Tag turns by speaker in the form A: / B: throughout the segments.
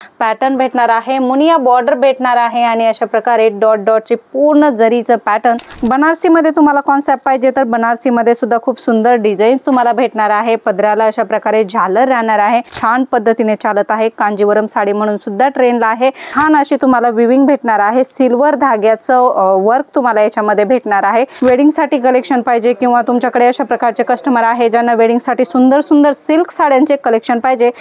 A: Pattern भेटणार आहे, Muniya border भेटणार आहे आणि अशा प्रकारे डॉट डॉटचे पूर्ण जरीचं पॅटर्न। बनारसी मध्ये तुम्हाला कॉन्सेप्ट पाहिजे तर बनारसी मध्ये सुद्धा खूप सुंदर डिझाईन्स तुम्हाला भेटणार आहे। पदराला अशा प्रकारे झालर राहणार आहे, छान पद्धतीने चालत आहे। कांजीवरम साडी म्हणून सुद्धा ट्रेंडला आहे। छान अशी तुम्हाला विविंग भेटणार आहे, सिल्वर धाग्याचं वर्क तुम्हाला याच्यामध्ये भेटणार आहे। वेडिंग साठी कलेक्शन पाहिजे किंवा तुमच्याकडे अशा प्रकारचे कस्टमर आहे ज्यांना वेडिंग साठी सुंदर सुंदर सिल्क साड्यांचे कलेक्शन पाहिजे।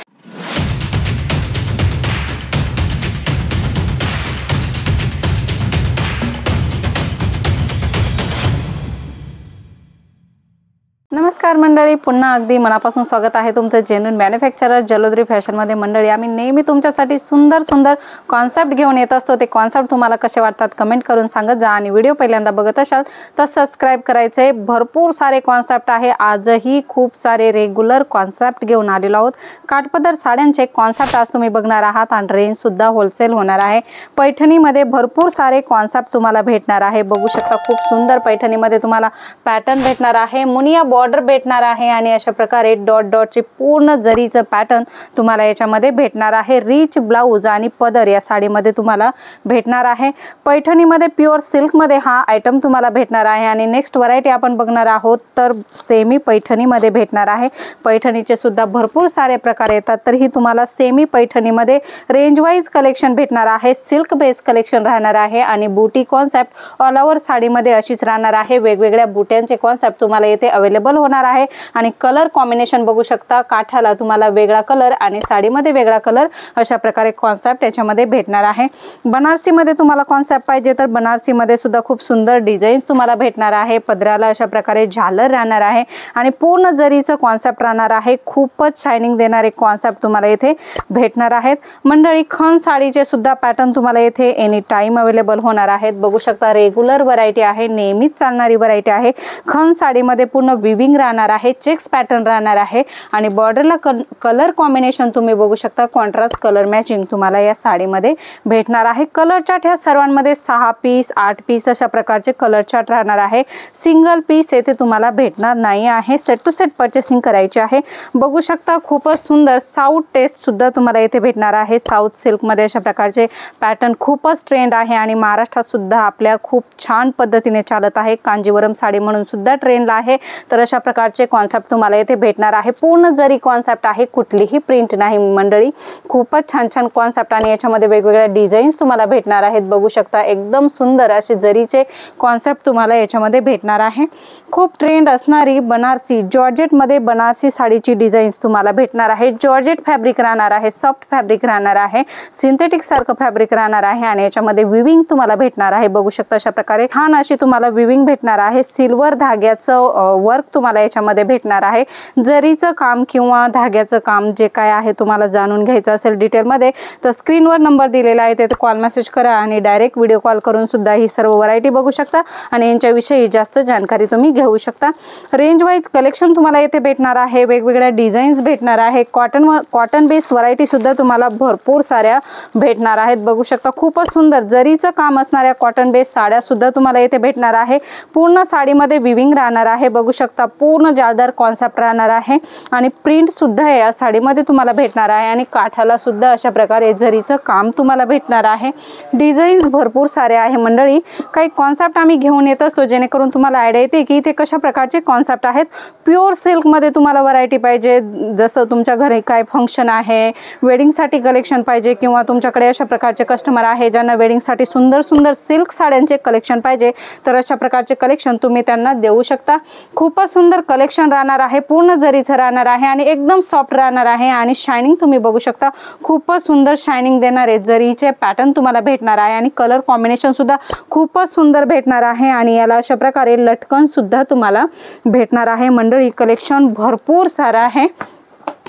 A: नमस्कार मंडळी, पुन्हा अगदी मनापासून स्वागत आहे तुमचं जेन्युइन मॅन्युफॅक्चरर जलोदरी फॅशन मध्ये। मंडळी, आम्ही नेहमी तुमच्यासाठी सुंदर सुंदर कॉन्सेप्ट घेऊन येत असतो। ते कॉन्सेप्ट तुम्हाला कसे वाटतात कमेंट करून सांगत जा आणि व्हिडिओ पहिल्यांदा बघत असाल तर सबस्क्राइब करायचे। भरपूर सारे कॉन्सेप्ट आहे, आजही खूप सारे रेग्युलर कॉन्सेप्ट घेऊन आलेलो आहोत। काठपदर साड्यांचे कॉन्सेप्ट आज तुम्ही बघणार आहात आणि रेंज सुद्धा होलसेल होणार आहे। पैठणी मध्ये भरपूर सारे कॉन्सेप्ट तुम्हाला भेटणार आहे। बघू शकता खूप सुंदर पैठणी मध्ये तुम्हाला पॅटर्न भेटणार आहे, मुनिया बॉर्डर भेटणार आहे आणि अशा प्रकारे डॉट डॉटचे पूर्ण जरीचं पॅटर्न तुम्हाला याच्यामध्ये भेटणार आहे। रिच ब्लाउज आणि पदर या साडीमध्ये तुम्हाला भेटणार आहे। पैठणीमध्ये प्युअर सिल्क मध्ये हा आयटम तुम्हाला भेटणार आहे। आणि नेक्स्ट व्हरायटी आपण बघणार आहोत तर सेमी पैठणीमध्ये भेटणार आहे। पैठणीचे सुद्धा भरपूर सारे प्रकार येतात, तर ही तुम्हाला सेमी पैठणीमध्ये रेंज वाईज कलेक्शन भेटणार आहे। सिल्क बेस कलेक्शन राहणार आहे आणि बूटी कॉन्सेप्ट ऑल ओव्हर साडीमध्ये अशीच राहणार आहे। वेगवेगळ्या बुट्यांचे कॉन्सेप्ट तुम्हाला येथे अवेलेबल होणार आहे आणि कलर कॉम्बिनेशन बघू शकता। काठाला तुम्हाला वेगळा कलर आणि साडीमध्ये वेगळा कलर अशा प्रकारे कॉन्सेप्ट याच्यामध्ये भेटणार आहे। बनारसी मध्ये तुम्हाला कॉन्सेप्ट पाहिजे तर बनारसी मध्ये सुद्धा खूप सुंदर डिझाईन्स तुम्हाला भेटणार आहे। पदराला अशा प्रकारे झालर राहणार आहे आणि पूर्ण जरीचं कॉन्सेप्ट राहणार आहे। खूपच शायनिंग देणारे कॉन्सेप्ट तुम्हाला येथे भेटणार आहेत। मंडळी, खण साडीचे सुद्धा पॅटर्न तुम्हाला येथे एनी टाइम अवेलेबल होणार आहेत। बघू शकता रेग्युलर व्हरायटी आहे, नेहमीच चालणारी व्हरायटी आहे। खण साडीमध्ये पूर्ण विविंग राहणार आहे, चेक्स पॅटर्न राहणार आहे आणि बॉर्डरला कलर कॉम्बिनेशन तुम्ही बघू शकता। कॉन्ट्रास्ट कलर मॅचिंग तुम्हाला या साडीमध्ये भेटणार आहे। कलर चार्ट ह्या सर्वांमध्ये 6 पीस 8 पीस अशा प्रकारचे कलर चार्ट राहणार आहे। सिंगल पीस येथे तुम्हाला भेटणार नाही आहे, सेट टू सेट परचेसिंग करायची आहे। बघू शकता खूपच सुंदर साऊथ टेस्ट सुद्धा तुम्हाला येथे भेटणार आहे। साऊथ सिल्क मध्ये अशा प्रकारचे पॅटर्न खूपच ट्रेंड आहे आणि महाराष्ट्रात सुद्धा आपल्या खूप छान पद्धतीने चालत आहे। कांजीवरम साडी म्हणून सुद्धा ट्रेंडला आहे, तर अशा प्रकारचे कॉन्सेप्ट तुम्हाला येथे भेटणार आहे। पूर्ण जरी कॉन्सेप्ट आहे, कुठलीही प्रिंट नाही मंडळी। खूपच छान छान कॉन्सेप्ट आणि याच्यामध्ये वेगवेगळ्या डिझाईन्स तुम्हाला भेटणार आहेत। बघू शकता एकदम सुंदर असे जरीचे कॉन्सेप्ट तुम्हाला याच्यामध्ये भेटणार आहे। खूप ट्रेंड असणारी बनारसी जॉर्जेट मध्ये बनारसी साडीची डिझाईन्स तुम्हाला भेटणार आहे। जॉर्जेट फॅब्रिक राहणार आहे, सॉफ्ट फॅब्रिक राहणार आहे, सिंथेटिक सारखं फॅब्रिक राहणार आहे आणि याच्यामध्ये विविंग तुम्हाला भेटणार आहे। बघू शकता अशा प्रकारे छान अशी तुम्हाला विविंग भेटणार आहे। सिल्वर धाग्याचं वर्क तुम्हाला याच्यामध्ये भेटणार आहे। जरीचं काम किंवा धाग्याचं काम जे काय आहे तुम्हाला जाणून घ्यायचं असेल डिटेल मध्ये तर स्क्रीनवर नंबर दिलेला आहे, तिथे कॉल मेसेज करा आणि डायरेक्ट व्हिडिओ कॉल करून सुद्धा ही सर्व व्हरायटी बघू शकता आणि यांच्याविषयी जास्त जानकारी तुम्ही घेऊ शकता। रेंज वाईज कलेक्शन तुम्हाला येथे भेटणार आहे, वेगवेगळ्या डिझाईन्स भेटणार आहे। कॉटन बेस व्हरायटी सुद्धा तुम्हाला भरपूर साऱ्या भेटणार आहेत। बघू शकता खूपच सुंदर जरीचं काम असणाऱ्या कॉटन बेस साड्या सुद्धा तुम्हाला येथे भेटणार आहे। पूर्ण साडीमध्ये विविंग राहणार आहे। बघू शकता पूर्ण जाळदार कॉन्सेप्ट राहणार आहे आणि प्रिंट सुद्धा या साडीमध्ये तुम्हाला भेटणार आहे आणि काठाला सुद्धा अशा प्रकारे जरीचं काम तुम्हाला भेटणार आहे। डिझाईन्स भरपूर सारे आहे मंडळी। काही कॉन्सेप्ट आम्ही घेऊन येत असतो जेणेकरून तुम्हाला आयडिया येते की इथे कशा प्रकारचे कॉन्सेप्ट आहेत। प्युअर सिल्क मध्ये तुम्हाला व्हरायटी पाहिजे, जसं तुमच्या घरी काय फंक्शन आहे, वेडिंग साठी कलेक्शन पाहिजे किंवा तुमच्याकडे अशा प्रकारचे कस्टमर आहे ज्यांना वेडिंग साठी सुंदर सुंदर सिल्क साड्यांचे कलेक्शन पाहिजे, तर अशा प्रकारचे कलेक्शन तुम्ही त्यांना देऊ शकता। खूपच सुंदर कलेक्शन राहणार आहे, पूर्ण जरीचं राहणार आहे आणि एकदम सॉफ्ट राहणार आहे आणि शायनिंग तुम्ही बघू शकता। खूपच सुंदर शायनिंग देणारे जरीचे पॅटर्न तुम्हाला भेटणार आहे आणि कलर कॉम्बिनेशन सुद्धा खूपच सुंदर भेटणार आहे आणि याला अशा प्रकारे लटकन सुद्धा तुम्हाला भेटणार आहे। मंडळी, कलेक्शन भरपूर सारा आहे।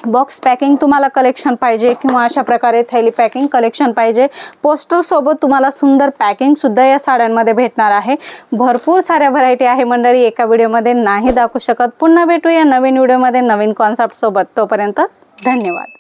A: बॉक्स पॅकिंग तुम्हाला कलेक्शन पाहिजे किंवा अशा प्रकारे थैली पॅकिंग कलेक्शन पाहिजे, पोस्टर सोबत तुम्हाला सुंदर पॅकिंग सुद्धा या साड्यांमध्ये भेटणार आहे। भरपूर साऱ्या व्हरायटी आहे मंडळी, एका व्हिडिओमध्ये नाही दाखवू शकत। पुन्हा भेटूया नवीन व्हिडिओमध्ये नवीन कॉन्सेप्ट सोबत, तोपर्यंत धन्यवाद।